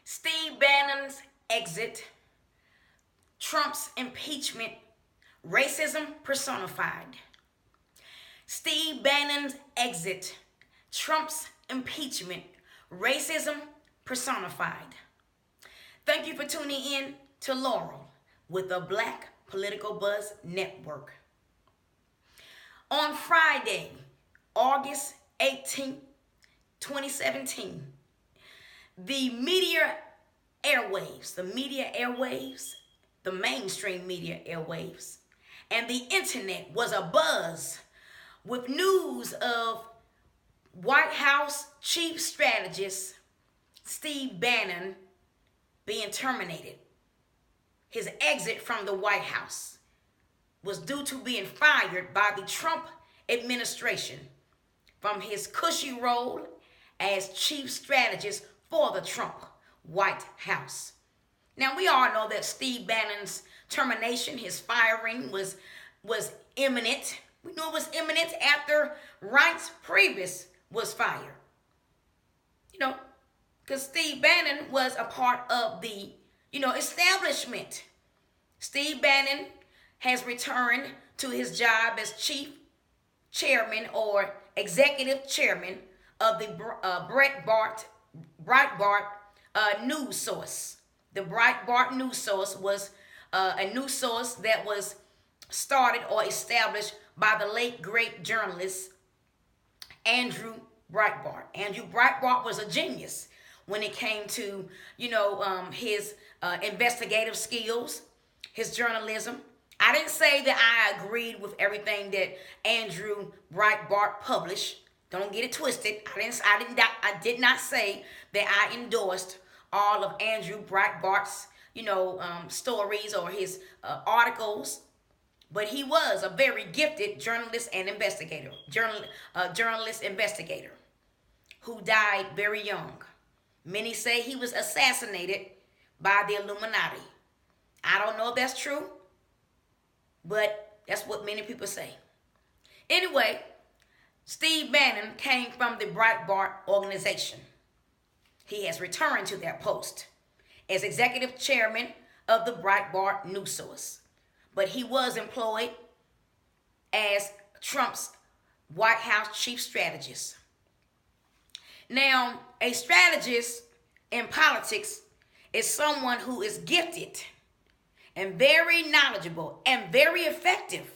Steve Bannon's exit, Trump's impeachment, racism personified. Steve Bannon's exit, Trump's impeachment, racism personified. Thank you for tuning in to Laurel with the Black Political Buzz Network. On Friday, August 18, 2017, the media airwaves, the mainstream media airwaves, and the internet was abuzz with news of White House Chief Strategist Steve Bannon being terminated. His exit from the White House was due to being fired by the Trump administration from his cushy role as chief strategist for the Trump White House. Now, we all know that Steve Bannon's termination, his firing, was imminent. We knew it was imminent after Reince Preibus was fired. Because Steve Bannon was a part of the, establishment. Steve Bannon has returned to his job as chief chairman or executive chairman of the Breitbart news source. The Breitbart news source was a news source that was started or established by the late great journalist Andrew Breitbart. Andrew Breitbart was a genius when it came to, his investigative skills, his journalism. I didn't say that I agreed with everything that Andrew Breitbart published. Don't get it twisted. I did not say that I endorsed all of Andrew Breitbart's, stories or his articles. But he was a very gifted journalist and investigator. Journalist investigator who died very young. Many say he was assassinated by the Illuminati. I don't know if that's true, but that's what many people say. Anyway, Steve Bannon came from the Breitbart organization. He has returned to that post as executive chairman of the Breitbart news source. But he was employed as Trump's White House chief strategist. Now, a strategist in politics is someone who is gifted and very knowledgeable and very effective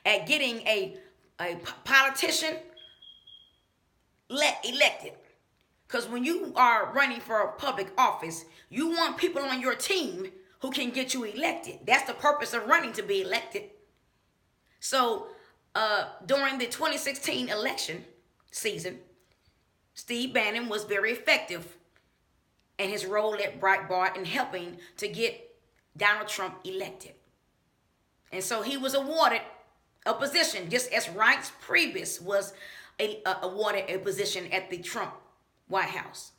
at getting a politician elected. Because when you are running for a public office, you want people on your team who can get you elected. That's the purpose of running, to be elected. So during the 2016 election season, Steve Bannon was very effective in his role at Breitbart in helping to get Donald Trump elected. And so he was awarded a position, just as Reince Preibus was awarded a position at the Trump White House.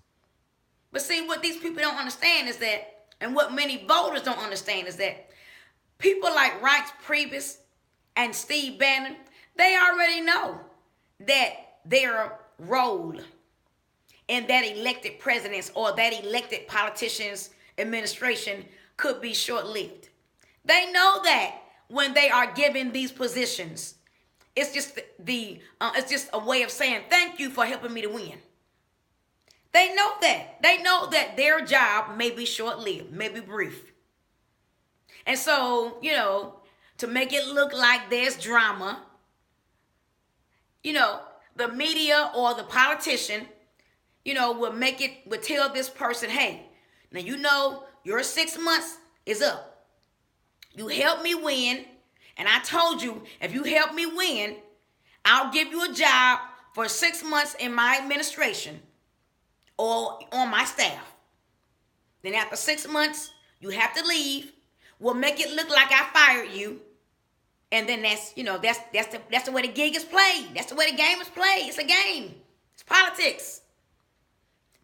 But see, what these people don't understand is that, and what many voters don't understand is that people like Reince Preibus and Steve Bannon, they already know that their role in that elected president's or that elected politician's administration could be short-lived. They know that when they are given these positions, it's just it's just a way of saying thank you for helping me to win. They know that. They know that their job may be short-lived, may be brief. And so, to make it look like there's drama, the media or the politician, will tell this person, hey, now your 6 months is up. You helped me win, and I told you if you help me win, I'll give you a job for 6 months in my administration or on my staff. Then after 6 months, you have to leave. We'll make it look like I fired you. And then that's the way the gig is played. That's the way the game is played. It's a game. It's politics.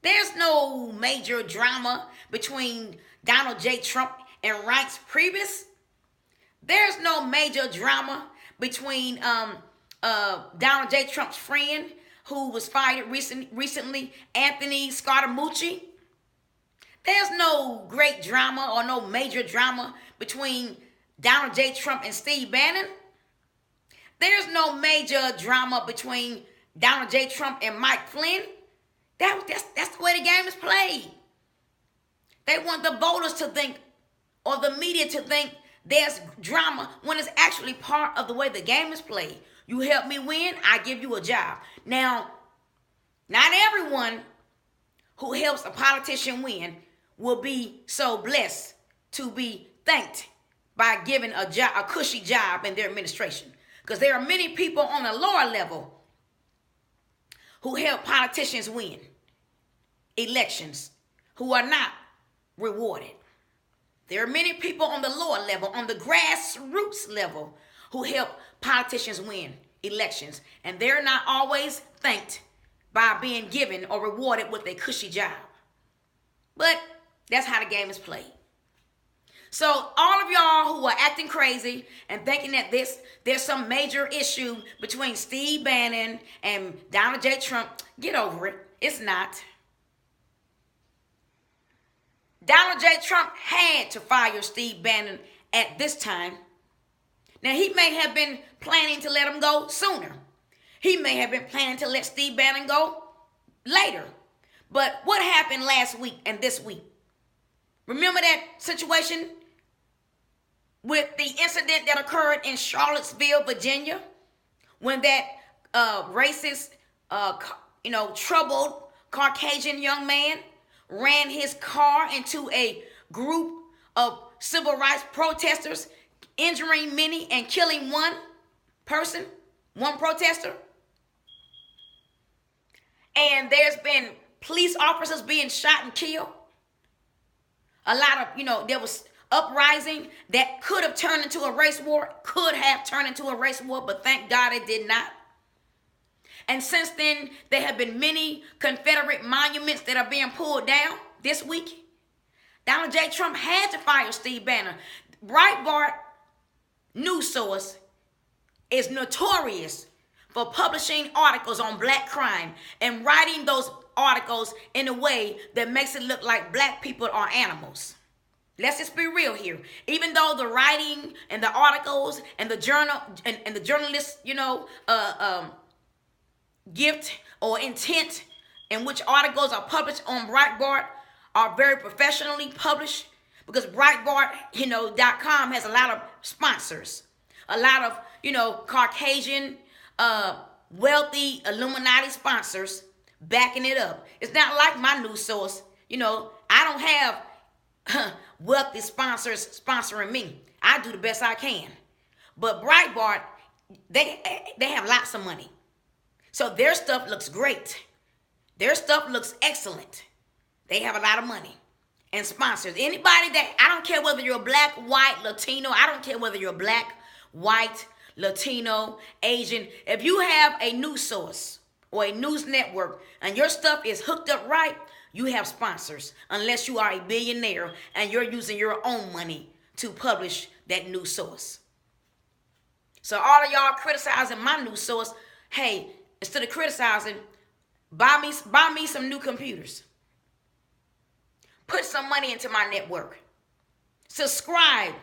There's no major drama between Donald J. Trump and Reince Preibus. There's no major drama between Donald J. Trump's friend who was fired recently, Anthony Scaramucci. There's no great drama or no major drama between Donald J. Trump and Steve Bannon. There's no major drama between Donald J. Trump and Mike Flynn. That's the way the game is played. They want the voters to think, or the media to think, there's drama when it's actually part of the way the game is played. You help me win, I give you a job. Now, not everyone who helps a politician win will be so blessed to be thanked by giving a cushy job in their administration. Because there are many people on the lower level who help politicians win elections who are not rewarded. There are many people on the lower level, on the grassroots level, who help politicians win elections, and they're not always thanked by being given or rewarded with a cushy job. But that's how the game is played. So all of y'all who are acting crazy and thinking that there's some major issue between Steve Bannon and Donald J. Trump, get over it. It's not. Donald J. Trump had to fire Steve Bannon at this time. Now, he may have been planning to let him go sooner. He may have been planning to let Steve Bannon go later. But what happened last week and this week? Remember that situation with the incident that occurred in Charlottesville, Virginia, when that racist, troubled Caucasian young man ran his car into a group of civil rights protesters, injuring many and killing one protester. And there's been police officers being shot and killed. A lot of, there was uprising that could have turned into a race war, but thank God it did not. And since then, there have been many Confederate monuments that are being pulled down this week. Donald J. Trump had to fire Steve Bannon. Breitbart news source is notorious for publishing articles on black crime and writing those articles in a way that makes it look like black people are animals. Let's just be real here. Even though the writing and the articles and the journal and the journalists, gift or intent in which articles are published on Breitbart are very professionally published, because Breitbart.com has a lot of sponsors, a lot of Caucasian wealthy Illuminati sponsors backing it up. It's not like my news source. I don't have wealthy sponsors sponsoring me. I do the best I can. But Breitbart, they have lots of money. So their stuff looks great. Their stuff looks excellent. They have a lot of money and sponsors. Anybody I don't care whether you're black, white, Latino. I don't care whether you're black, white, Latino, Asian. If you have a news source or a news network and your stuff is hooked up right, you have sponsors, unless you are a billionaire and you're using your own money to publish that news source. So all of y'all criticizing my news source, hey, instead of criticizing, buy me some new computers. Put some money into my network. Subscribe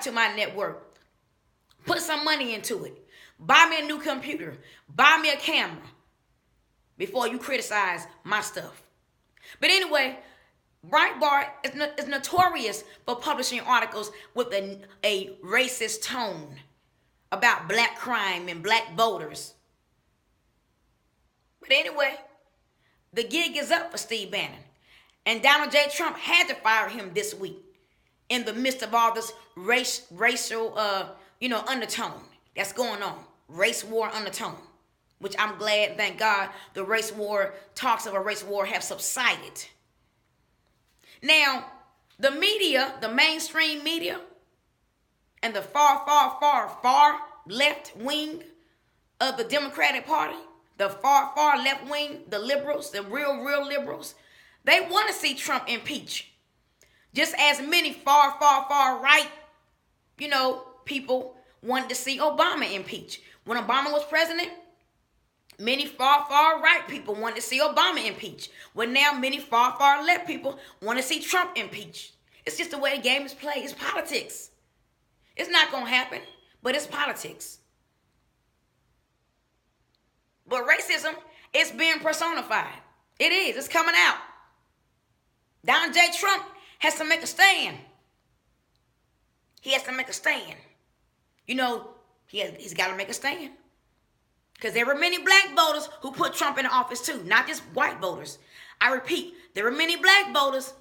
to my network. Put some money into it. Buy me a new computer. Buy me a camera before you criticize my stuff. But anyway, Breitbart is notorious for publishing articles with a racist tone about black crime and black voters. But anyway, the gig is up for Steve Bannon. And Donald J. Trump had to fire him this week in the midst of all this racial undertone that's going on. Race war undertone. Which I'm glad, thank God, talks of a race war have subsided. Now, the media, the mainstream media, and the far left wing of the Democratic Party, the far left wing, the liberals, the real liberals, they want to see Trump impeached. Just as many far right, people wanted to see Obama impeached. When Obama was president, Many far right people want to see Obama impeached. Well, now many far left people want to see Trump impeached. It's just the way the game is played. It's politics. It's not going to happen, but it's politics. But racism is being personified. It is. It's coming out. Donald J. Trump has to make a stand. He has to make a stand. You know, he's got to make a stand. Because there were many black voters who put Trump in office too, not just white voters. I repeat, there were many black voters